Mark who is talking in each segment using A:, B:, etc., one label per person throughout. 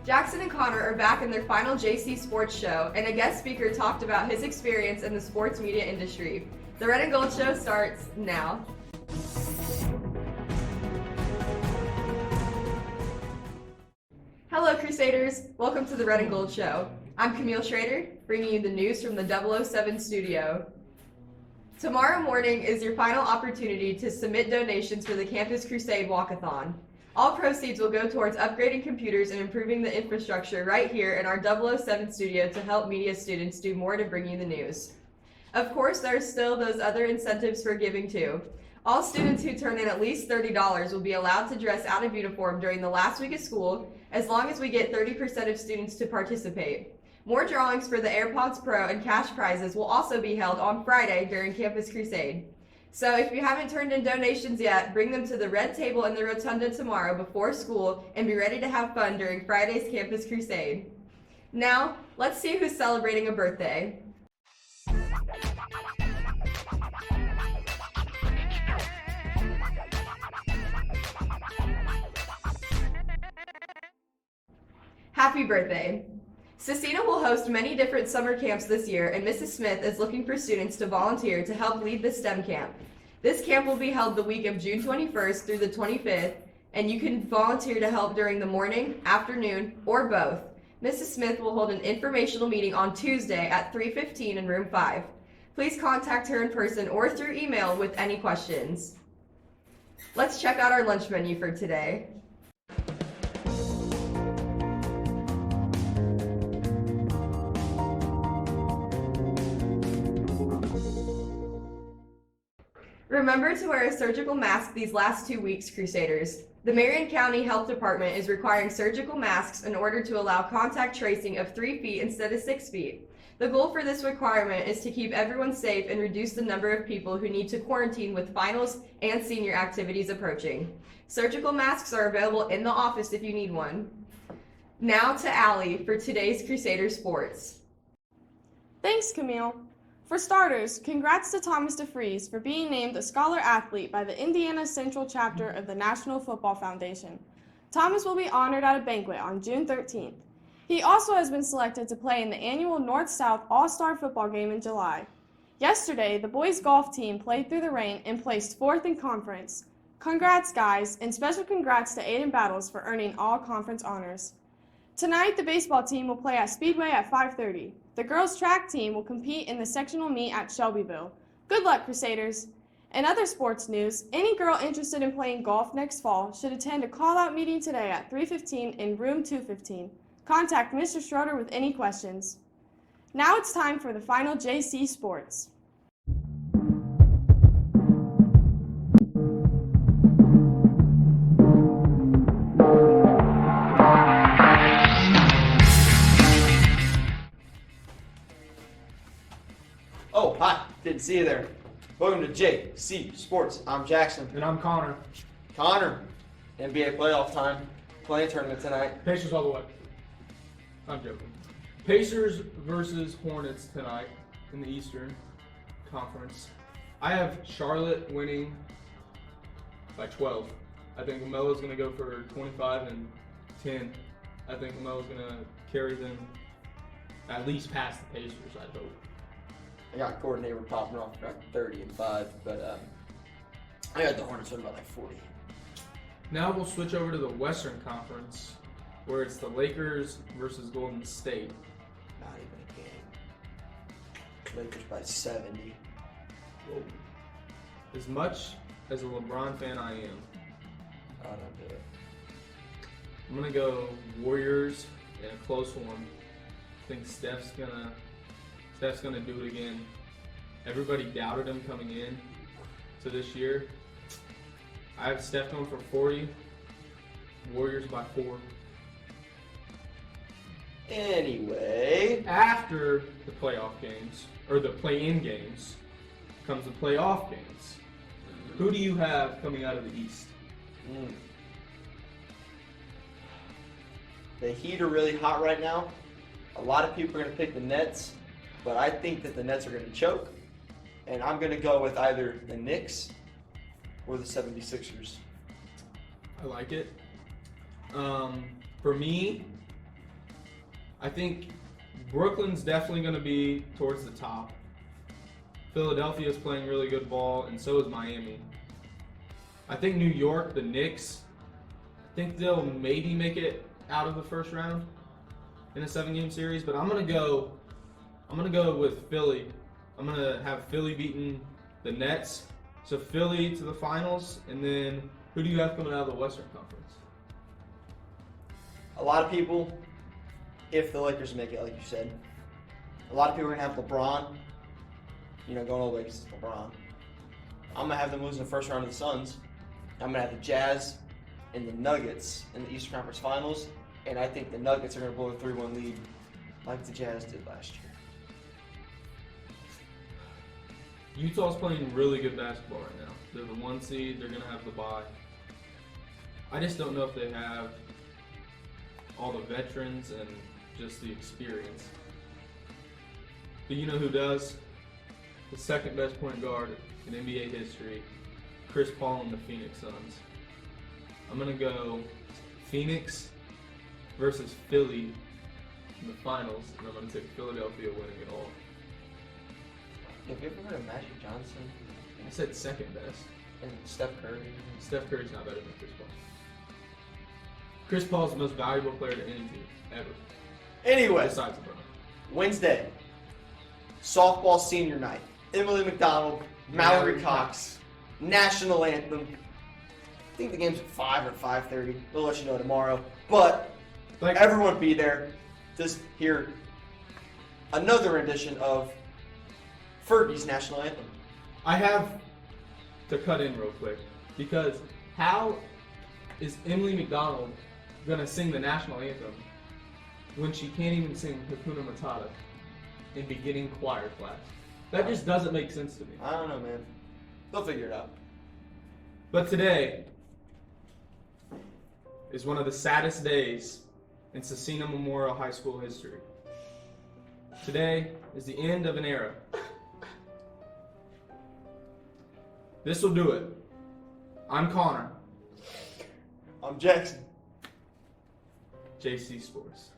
A: Jackson and Connor are back in their final JC Sports Show, and a guest speaker talked about his experience in the sports media industry. The Red and Gold Show starts now. Hello, Crusaders. Welcome to the Red and Gold Show. I'm Camille Schrader, bringing you the news from the 007 studio. Tomorrow morning is your final opportunity to submit donations for the Campus Crusade Walkathon. All proceeds will go towards upgrading computers and improving the infrastructure right here in our 007 studio to help media students do more to bring you the news. Of course, there are still those other incentives for giving too. All students who turn in at least $30 will be allowed to dress out of uniform during the last week of school, as long as we get 30% of students to participate. More drawings for the AirPods Pro and cash prizes will also be held on Friday during Campus Crusade. So if you haven't turned in donations yet, bring them to the red table in the rotunda tomorrow before school and be ready to have fun during Friday's Campus Crusade. Now, let's see who's celebrating a birthday. Happy birthday. Scecina will host many different summer camps this year, and Mrs. Smith is looking for students to volunteer to help lead the STEM camp. This camp will be held the week of June 21st through the 25th, and you can volunteer to help during the morning, afternoon, or both. Mrs. Smith will hold an informational meeting on Tuesday at 3:15 in room 5. Please contact her in person or through email with any questions. Let's check out our lunch menu for today. Remember to wear a surgical mask these last 2 weeks, Crusaders. The Marion County Health Department is requiring surgical masks in order to allow contact tracing of 3 feet instead of 6 feet. The goal for this requirement is to keep everyone safe and reduce the number of people who need to quarantine with finals and senior activities approaching. Surgical masks are available in the office if you need one. Now to Allie for today's Crusader Sports.
B: Thanks, Camille. For starters, congrats to Thomas DeFries for being named a Scholar Athlete by the Indiana Central Chapter of the National Football Foundation. Thomas will be honored at a banquet on June 13th. He also has been selected to play in the annual North-South All-Star football game in July. Yesterday, the boys golf team played through the rain and placed 4th in conference. Congrats, guys, and special congrats to Aiden Battles for earning all conference honors. Tonight, the baseball team will play at Speedway at 5:30. The girls' track team will compete in the sectional meet at Shelbyville. Good luck, Crusaders! In other sports news, any girl interested in playing golf next fall should attend a call-out meeting today at 3:15 in room 215. Contact Mr. Schroeder with any questions. Now it's time for the final JC Sports.
C: Oh, hi. Didn't see you there. Welcome to JC Sports. I'm Jackson.
D: And I'm Connor.
C: Connor, NBA playoff time. Playing tournament tonight.
D: Pacers all the way. I'm joking. Pacers versus Hornets tonight in the Eastern Conference. I have Charlotte winning by 12. I think LaMelo's going to go for 25 and 10. I think LaMelo's going to carry them at least past the Pacers, I hope.
C: I got Gordon Hayward popping off about 30 and 5, but I got the Hornets winning by like 40.
D: Now we'll switch over to the Western Conference, where it's the Lakers versus Golden State.
C: Not even a game. Lakers by 70.
D: Whoa. As much as a LeBron fan I am,
C: I don't do it.
D: I'm going to go Warriors in a close one. I think Steph's gonna do it again. Everybody doubted him coming in to this year. I have Steph going for 40. Warriors by 4.
C: Anyway,
D: After the playoff games, or the play-in games, comes the playoff games. Who do you have coming out of the East?
C: the Heat are really hot right now. A lot of people are going to pick the Nets, but I think that the Nets are going to choke. And I'm going to go with either the Knicks or the 76ers.
D: I like it. For me, I think Brooklyn's definitely going to be towards the top. Philadelphia is playing really good ball, and so is Miami. I think New York, the Knicks, I think they'll maybe make it out of the first round in a 7-game series, but I'm gonna go with Philly. I'm gonna have Philly beating the Nets. So Philly to the finals, and then who do you have coming out of the Western Conference?
C: A lot of people, if the Lakers make it, like you said, a lot of people are gonna have LeBron. Going all the way because it's LeBron. I'm gonna have them lose in the first round of the Suns. I'm gonna have the Jazz and the Nuggets in the Eastern Conference Finals, and I think the Nuggets are gonna blow a 3-1 lead like the Jazz did last year.
D: Utah's playing really good basketball right now. They're the 1 seed. They're gonna have the bye. I just don't know if they have all the veterans and just the experience. But you know who does? The second best point guard in NBA history, Chris Paul and the Phoenix Suns. I'm going to go Phoenix versus Philly in the finals, and I'm going to take Philadelphia winning it all.
C: Have you ever heard of Magic Johnson
D: I said second best.
C: and Steph Curry?
D: Steph Curry's not better than Chris Paul. Chris Paul's the most valuable player to any team ever,
C: Anyway,
D: besides LeBron.
C: Wednesday, softball senior night. Emily McDonald, Mallory Cox, national anthem. I think the game's at 5 or 5:30. We'll let you know tomorrow. But everyone be there to hear another rendition of Fergie's national anthem.
D: I have to cut in real quick because how is Emily McDonald gonna sing the national anthem when she can't even sing Hakuna Matata in beginning choir class? That just doesn't make sense to me.
C: I don't know, man. They'll figure it out.
D: But today is one of the saddest days in Scecina Memorial High School history. Today is the end of an era. This will do it. I'm Connor.
C: I'm Jackson.
D: JC Sports.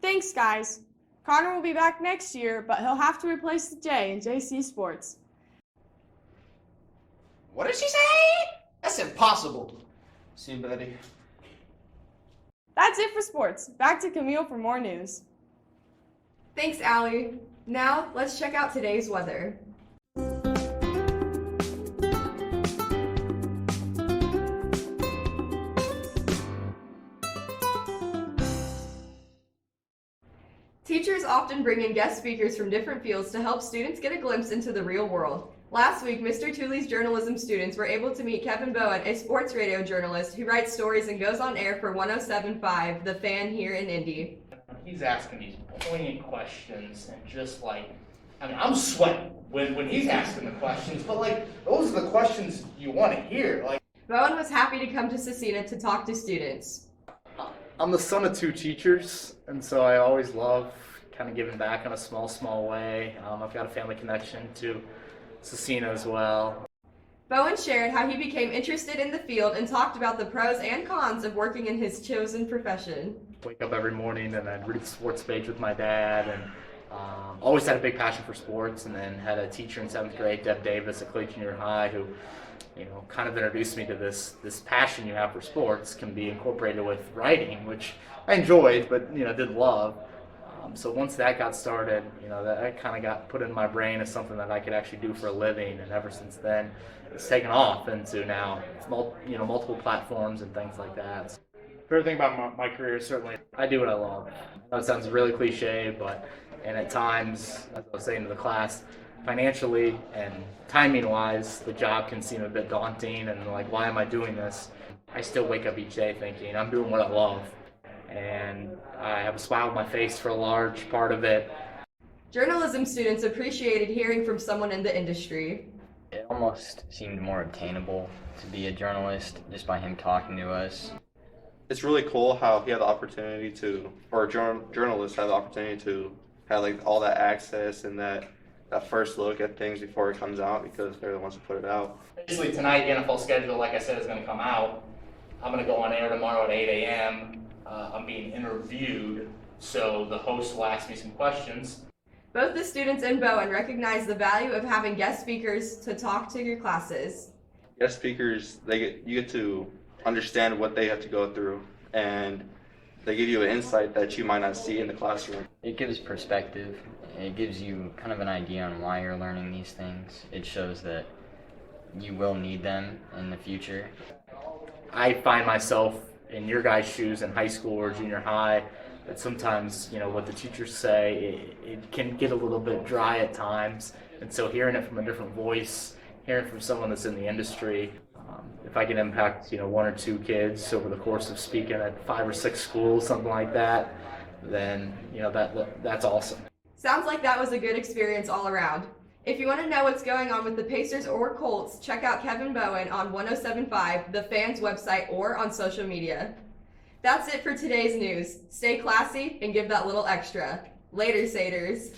B: Thanks, guys. Connor will be back next year, but he'll have to replace the J in JC Sports.
C: What did she say? That's impossible. See you, buddy.
B: That's it for sports. Back to Camille for more news.
A: Thanks, Allie. Now, let's check out today's weather. Teachers often bring in guest speakers from different fields to help students get a glimpse into the real world. Last week, Mr. Tooley's journalism students were able to meet Kevin Bowen, a sports radio journalist who writes stories and goes on air for 107.5, The Fan here in Indy.
E: He's asking these poignant questions and just I'm sweating when he's asking the questions, but those are the questions you want to hear.
A: Bowen was happy to come to Scecina to talk to students.
F: I'm the son of 2 teachers, and so I always love kind of giving back in a small way. I've got a family connection to Scecina as well.
A: Bowen shared how he became interested in the field and talked about the pros and cons of working in his chosen profession.
F: Wake up every morning and I'd read the sports page with my dad, and always had a big passion for sports, and then had a teacher in 7th grade, Deb Davis at Clay Junior High, who kind of introduced me to this passion you have for sports can be incorporated with writing, which I enjoyed, but didn't love. So once that got started, that kind of got put in my brain as something that I could actually do for a living, and ever since then, it's taken off into now multiple platforms and things like that. Favorite thing about my career is certainly I do what I love. I know it sounds really cliche, and at times, as I was saying to the class, financially and timing-wise, the job can seem a bit daunting and why am I doing this? I still wake up each day thinking I'm doing what I love, and I have a smile on my face for a large part of it.
A: Journalism students appreciated hearing from someone in the industry.
G: It almost seemed more obtainable to be a journalist just by him talking to us.
H: It's really cool how he had the opportunity to, or journalists had the opportunity to have all that access and that first look at things before it comes out, because they're the ones who put it out.
E: Basically tonight, the NFL schedule, like I said, is going to come out. I'm gonna go on air tomorrow at 8 a.m. I'm being interviewed, so the host will ask me some questions.
A: Both the students and Bowen recognize the value of having guest speakers to talk to your classes.
H: Guest speakers, you get to understand what they have to go through, and they give you an insight that you might not see in the classroom.
G: It gives perspective. It gives you kind of an idea on why you're learning these things. It shows that you will need them in the future.
F: I find myself in your guys' shoes in high school or junior high, that sometimes, what the teachers say, it can get a little bit dry at times. And so hearing it from a different voice, hearing from someone that's in the industry, if I can impact, one or two kids over the course of speaking at 5 or 6 schools, something like that, then, that's awesome.
A: Sounds like that was a good experience all around. If you want to know what's going on with the Pacers or Colts, check out Kevin Bowen on 107.5, the Fans website, or on social media. That's it for today's news. Stay classy and give that little extra. Later, Saters.